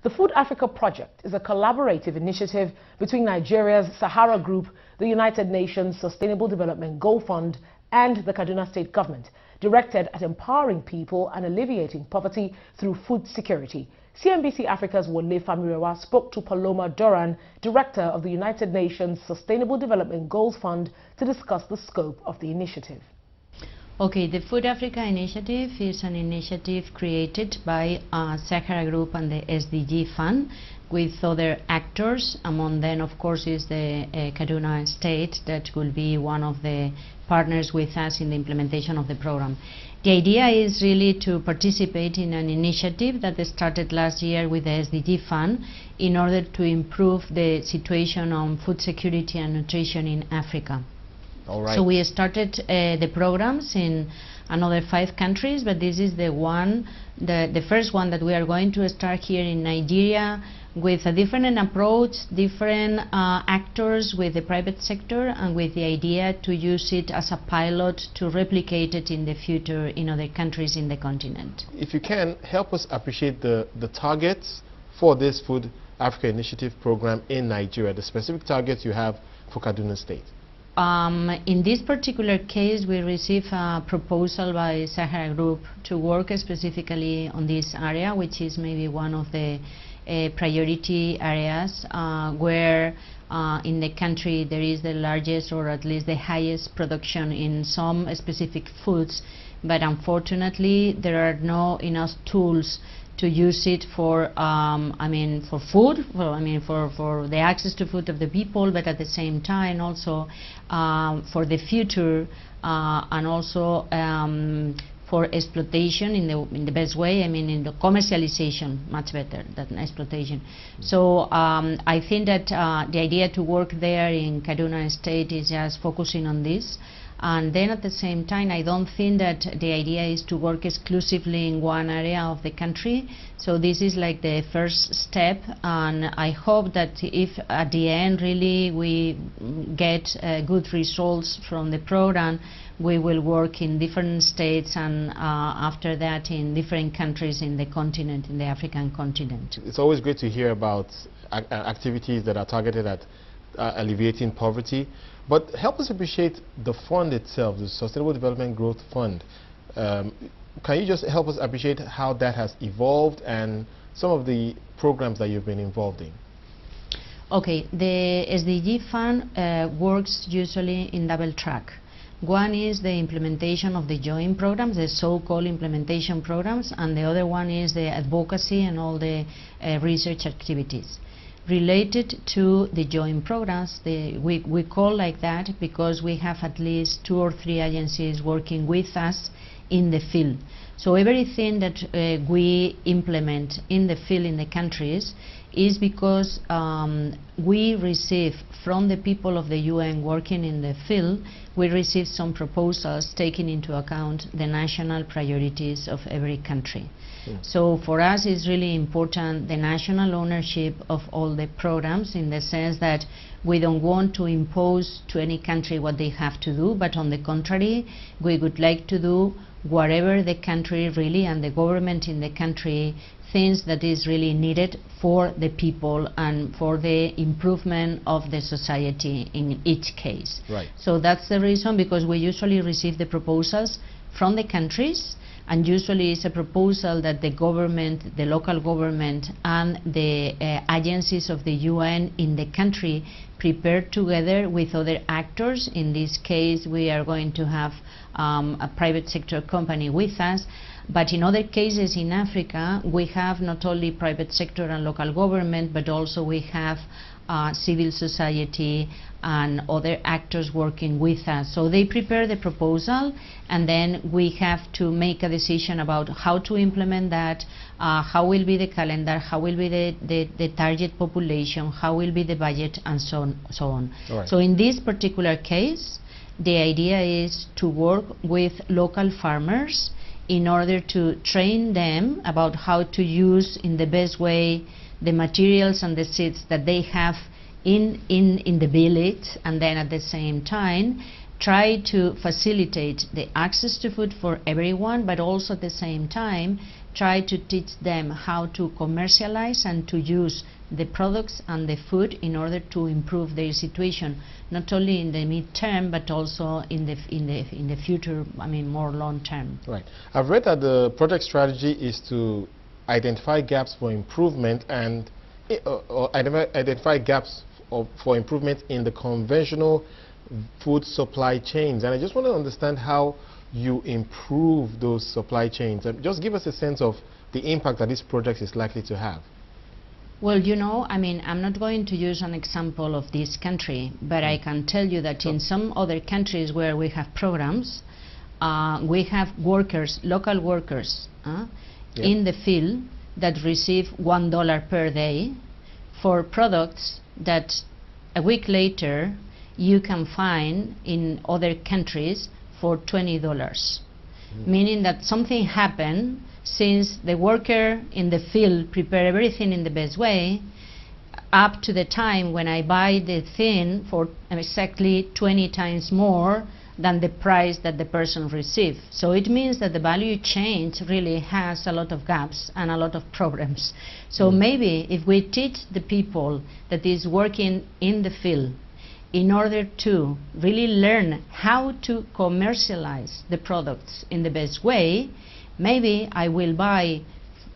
The Food Africa project is a collaborative initiative between Nigeria's Sahara Group, the United Nations Sustainable Development Goal Fund, and the Kaduna State government, directed at empowering people and alleviating poverty through food security. CNBC Africa's Wole Famirewa spoke to Paloma Doran, director of the United Nations Sustainable Development Goals Fund, to discuss the scope of the initiative. Okay, the Food Africa initiative is an initiative created by Sahara Group and the SGD Fund with other actors. Among them, of course, is the Kaduna State that will be one of the partners with us in the implementation of the program. The idea is really to participate in an initiative that started last year with the SDG Fund in order to improve the situation on food security and nutrition in Africa. All right. So we started the programs in another 5 countries, but this is the first one that we are going to start here in Nigeria with a different approach, different actors with the private sector, and with the idea to use it as a pilot to replicate it in the future in other countries in the continent. If you can, help us appreciate the targets for this Food Africa Initiative program in Nigeria, the specific targets you have for Kaduna State. In this particular case, we received a proposal by Sahara Group to work specifically on this area, which is maybe one of the priority areas where in the country there is the largest or at least the highest production in some specific foods, but unfortunately there are not enough tools to use it for for food, for the access to food of the people, but at the same time also for the future and also for exploitation in the best way, in the commercialization, much better than exploitation. So I think that the idea to work there in Kaduna State is just focusing on this. And then at the same time, I don't think that the idea is to work exclusively in one area of the country. So this is like the first step, and I hope that if at the end really we get good results from the program, we will work in different states and after that in different countries in the continent, in the African continent. It's always great to hear about activities that are targeted at alleviating poverty. But help us appreciate the fund itself, the Sustainable Development Growth Fund. Can you just help us appreciate how that has evolved and some of the programs that you've been involved in? Okay, the SDG Fund works usually in double track. One is the implementation of the joint programs, the so-called implementation programs, and the other one is the advocacy and all the research activities. Related to the joint programs, we call like that because we have at least 2 or 3 agencies working with us in the field. So everything that we implement in the field in the countries is because we receive from the people of the UN working in the field, we receive some proposals taking into account the national priorities of every country. So for us it's really important the national ownership of all the programs, in the sense that we don't want to impose to any country what they have to do, but on the contrary, we would like to do whatever the country really and the government in the country thinks that is really needed for the people and for the improvement of the society in each case. Right. So that's the reason, because we usually receive the proposals from the countries, and usually it's a proposal that the government, the local government and the agencies of the UN in the country prepare together with other actors. In this case we are going to have a private sector company with us, but in other cases in Africa we have not only private sector and local government, but also we have civil society and other actors working with us. So they prepare the proposal, and then we have to make a decision about how to implement that, how will be the calendar, how will be the target population, how will be the budget, and so on. Right. So in this particular case, the idea is to work with local farmers in order to train them about how to use in the best way the materials and the seeds that they have in the village, and then at the same time try to facilitate the access to food for everyone, but also at the same time try to teach them how to commercialize and to use the products and the food in order to improve their situation, not only in the mid-term but also in the future, I mean more long-term. Right. I've read that the project strategy is to identify gaps for improvement and or identify gaps for improvement in the conventional food supply chains, and I just want to understand how you improve those supply chains. Just give us a sense of the impact that this project is likely to have. Well, you know, I mean, I'm not going to use an example of this country, but I can tell you that in some other countries where we have programs, we have workers, local workers, in the field that receive $1 per day for products that a week later you can find in other countries for $20, meaning that something happened since the worker in the field prepared everything in the best way up to the time when I buy the thing for exactly 20 times more than the price that the person received. So it means that the value chain really has a lot of gaps and a lot of problems. So maybe if we teach the people that is working in the field in order to really learn how to commercialize the products in the best way, maybe I will buy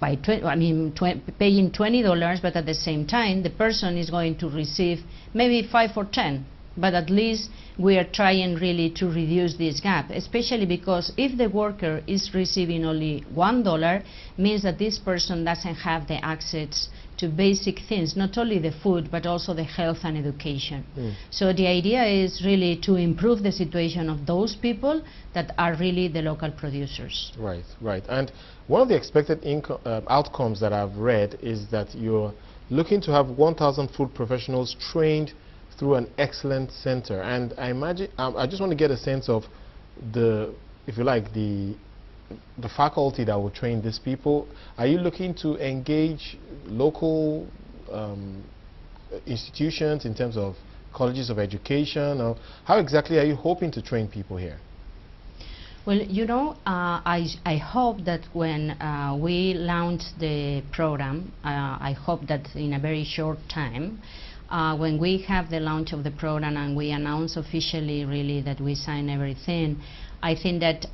by paying $20, but at the same time the person is going to receive maybe 5 or 10. But at least we are trying really to reduce this gap, especially because if the worker is receiving only $1, means that this person doesn't have the access to basic things, not only the food but also the health and education. So the idea is really to improve the situation of those people that are really the local producers. Right, right. And one of the expected outcomes that I've read is that you're looking to have 1,000 food professionals trained through an excellent center, and I imagine I just want to get a sense of the, if you like, the faculty that will train these people. Are you looking to engage local institutions in terms of colleges of education, or how exactly are you hoping to train people here? Well, you know, I hope that when we launch the program, I hope that in a very short time, when we have the launch of the program and we announce officially really that we sign everything, I think that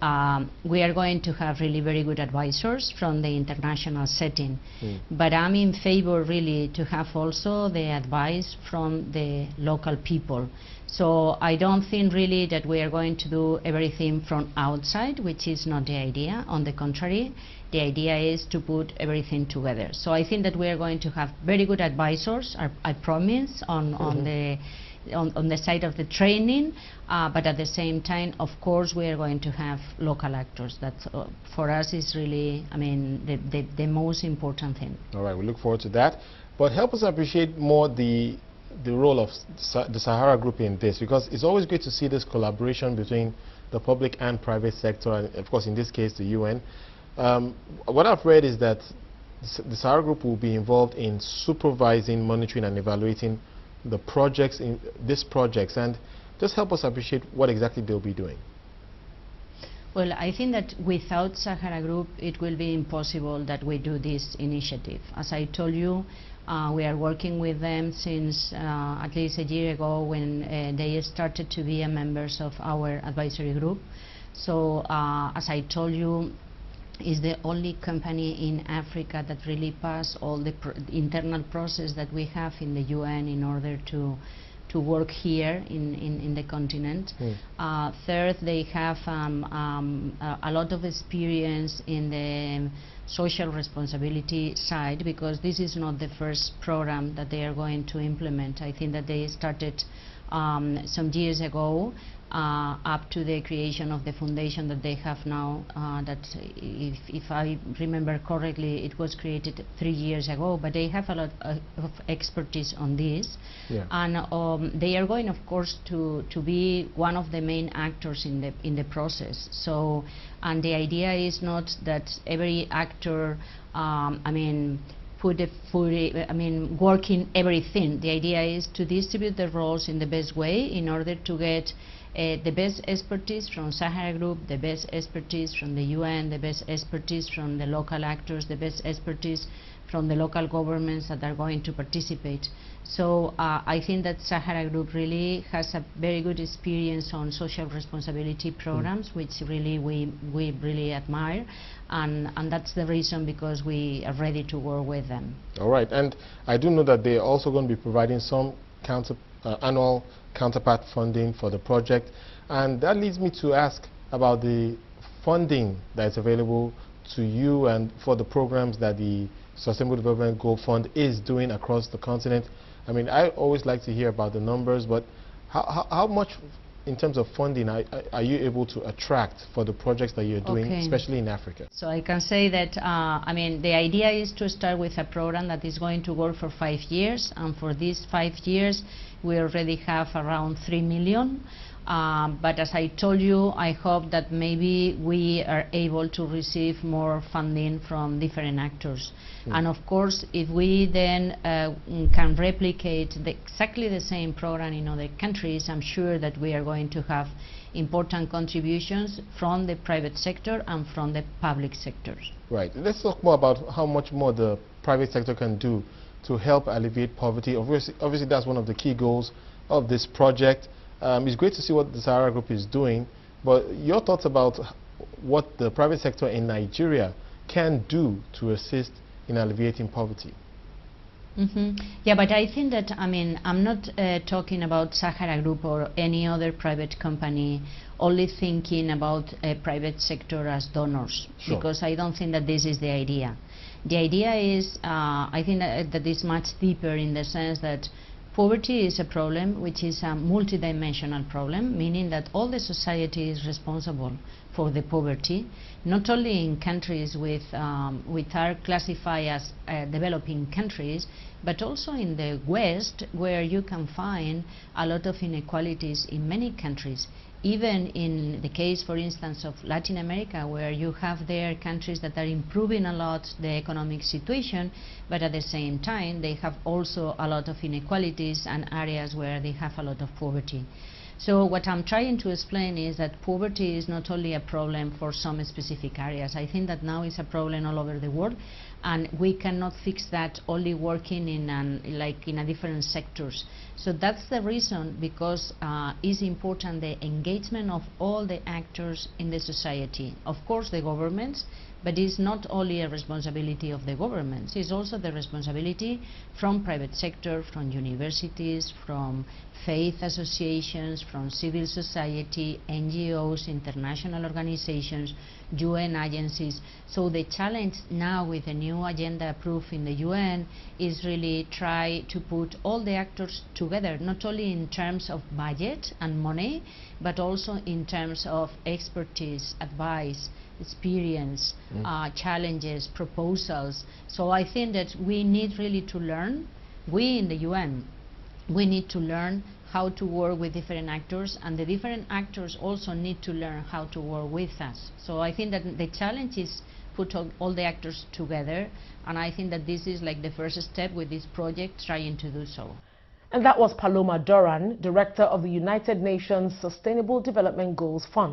we are going to have really very good advisors from the international setting. But I'm in favor really to have also the advice from the local people. So I don't think really that we are going to do everything from outside, which is not the idea. On the contrary, the idea is to put everything together. So I think that we are going to have very good advisors, I promise, on the side of the training, but at the same time, of course, we are going to have local actors. That for us is really, I mean, the most important thing. All right, we look forward to that. But help us appreciate more the role of the Sahara Group in this, because it's always great to see this collaboration between the public and private sector, and of course in this case the UN. What I've read is that the Sahara Group will be involved in supervising, monitoring and evaluating the projects, these projects, and just help us appreciate what exactly they'll be doing. Well, I think that without Sahara Group it will be impossible that we do this initiative. As I told you, we are working with them since at least a year ago when they started to be members of our advisory group. So as I told you, is the only company in Africa that really passed all the internal process that we have in the UN in order to work here in the continent. Third, they have a lot of experience in the social responsibility side, because this is not the first program that they are going to implement. I think that they started some years ago up to the creation of the foundation that they have now, that if I remember correctly, it was created 3 years ago, but they have a lot of expertise on this. And they are going, of course, to be one of the main actors in the process. So, and the idea is not that every actor, I mean, working everything. The idea is to distribute the roles in the best way in order to get the best expertise from Sahara Group, the best expertise from the UN, the best expertise from the local actors, the best expertise from the local governments that are going to participate. So I think that Sahara Group really has a very good experience on social responsibility programs, which really we really admire, and that's the reason because we are ready to work with them. All right, and I do know that they are also going to be providing some annual counterpart funding for the project, and that leads me to ask about the funding that is available to you and for the programs that the Sustainable Development Goal Fund is doing across the continent. I mean, I always like to hear about the numbers, but how much in terms of funding are you able to attract for the projects that you're doing, especially in Africa? So I can say that, the idea is to start with a program that is going to work for 5 years, and for these 5 years we already have around 3 million. But as I told you, I hope that maybe we are able to receive more funding from different actors. And of course, if we then can replicate exactly the same program in other countries, I'm sure that we are going to have important contributions from the private sector and from the public sectors. Right. Let's talk more about how much more the private sector can do to help alleviate poverty. Obviously that's one of the key goals of this project. It's great to see what the Sahara Group is doing, but your thoughts about what the private sector in Nigeria can do to assist in alleviating poverty? Yeah, but I think that, I'm not talking about Sahara Group or any other private company only thinking about a private sector as donors, because I don't think that this is the idea. The idea is, I think that is much deeper, in the sense that poverty is a problem which is a multidimensional problem, meaning that all the society is responsible for the poverty, not only in countries which are classified as developing countries, but also in the West, where you can find a lot of inequalities in many countries. Even in the case, for instance, of Latin America, where you have there countries that are improving a lot the economic situation, but at the same time they have also a lot of inequalities and areas where they have a lot of poverty. So what I'm trying to explain is that poverty is not only a problem for some specific areas. I think that now it's a problem all over the world, and we cannot fix that only working in a different sectors. So that's the reason, because it's important the engagement of all the actors in the society. Of course the governments, but it's not only a responsibility of the governments, it's also the responsibility from private sector, from universities, from faith associations, from civil society, NGOs, international organizations, UN agencies. So the challenge now with the new agenda approved in the UN is really try to put all the actors together, not only in terms of budget and money, but also in terms of expertise, advice, experience, challenges, proposals. So I think that we need really to learn, we in the UN, we need to learn how to work with different actors, and the different actors also need to learn how to work with us. So I think that the challenge is put all the actors together, and I think that this is like the first step with this project, trying to do so. And that was Paloma Duran, Director of the United Nations Sustainable Development Goals Fund.